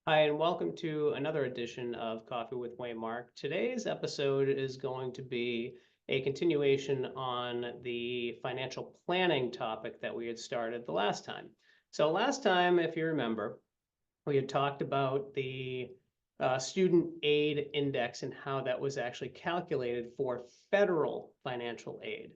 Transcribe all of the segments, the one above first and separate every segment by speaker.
Speaker 1: Hi, and welcome to another edition of Coffee with Waymark. Today's episode is going to be a continuation on the financial planning topic that we had started the last time. So last time, if you remember, we had talked about the student aid index and how that was actually calculated for federal financial aid.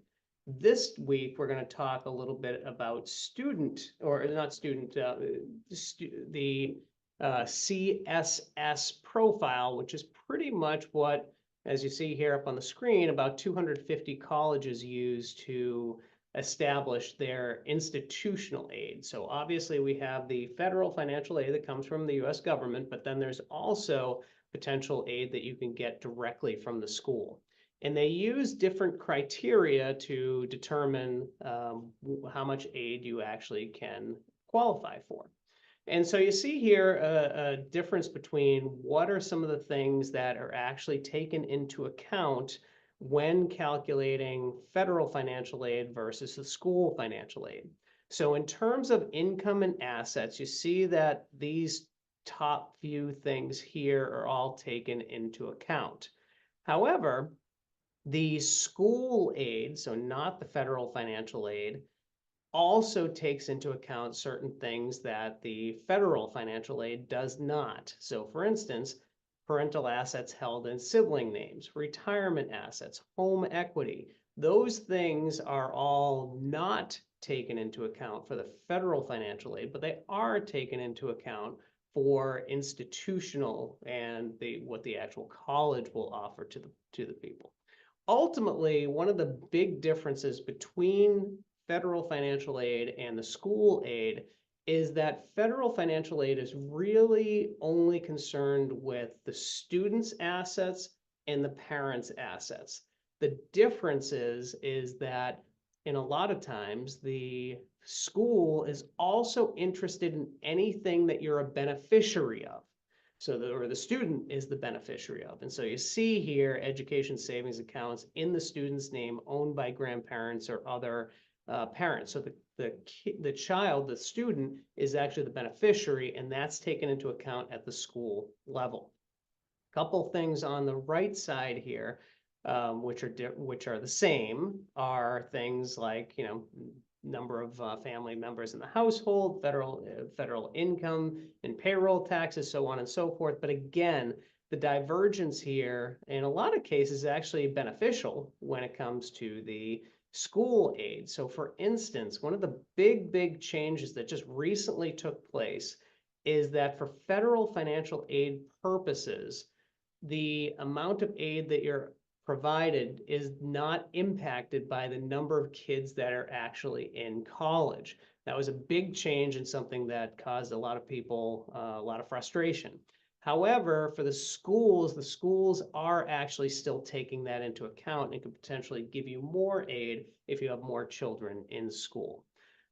Speaker 1: This week, we're going to talk a little bit about student, or not student, the CSS profile, which is pretty much what, as you see here up on the screen, about 250 colleges use to establish their institutional aid. So obviously we have the federal financial aid that comes from the US government, but then there's also potential aid that you can get directly from the school. And they use different criteria to determine how much aid you actually can qualify for. And so you see here a difference between what are some of the things that are actually taken into account when calculating federal financial aid versus the school financial aid. So in terms of income and assets, you see that these top few things here are all taken into account. However, the school aid, so not the federal financial aid, also takes into account certain things that the federal financial aid does not. So for instance, parental assets held in sibling names, retirement assets, home equity, those things are all not taken into account for the federal financial aid, but they are taken into account for institutional and what the actual college will offer to the people. Ultimately, one of the big differences between federal financial aid and the school aid is that federal financial aid is really only concerned with the student's assets and the parent's assets. The difference is that in a lot of times, the school is also interested in anything that you're a beneficiary of. So the student is the beneficiary of. And so you see here education savings accounts in the student's name owned by grandparents or other parents. So the child, the student, is actually the beneficiary, and that's taken into account at the school level. A couple things on the right side here, which are the same, are things like number of family members in the household, federal income and payroll taxes, so on and so forth. But again, the divergence here in a lot of cases is actually beneficial when it comes to the school aid. So for instance, one of the big changes that just recently took place is that for federal financial aid purposes, the amount of aid that you're provided is not impacted by the number of kids that are actually in college. That was a big change and something that caused a lot of people a lot of frustration. However, for the schools are actually still taking that into account and could potentially give you more aid if you have more children in school.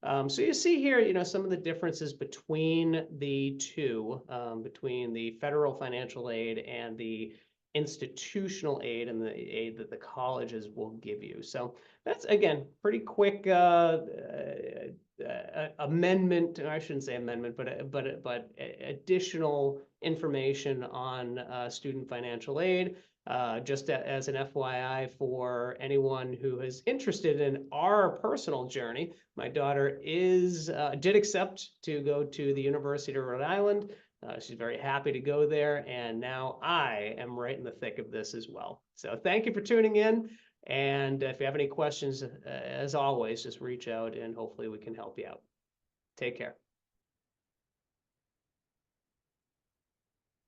Speaker 1: So you see here, some of the differences between the two, between the federal financial aid and the institutional aid and the aid that the colleges will give you. So that's, again, pretty quick amendment, or I shouldn't say amendment, but additional information on student financial aid. Just as an FYI for anyone who is interested in our personal journey, my daughter did accept to go to the University of Rhode Island. She's very happy to go there, and now I am right in the thick of this as well. So thank you for tuning in, and if you have any questions, as always, just reach out and hopefully we can help you out. Take care.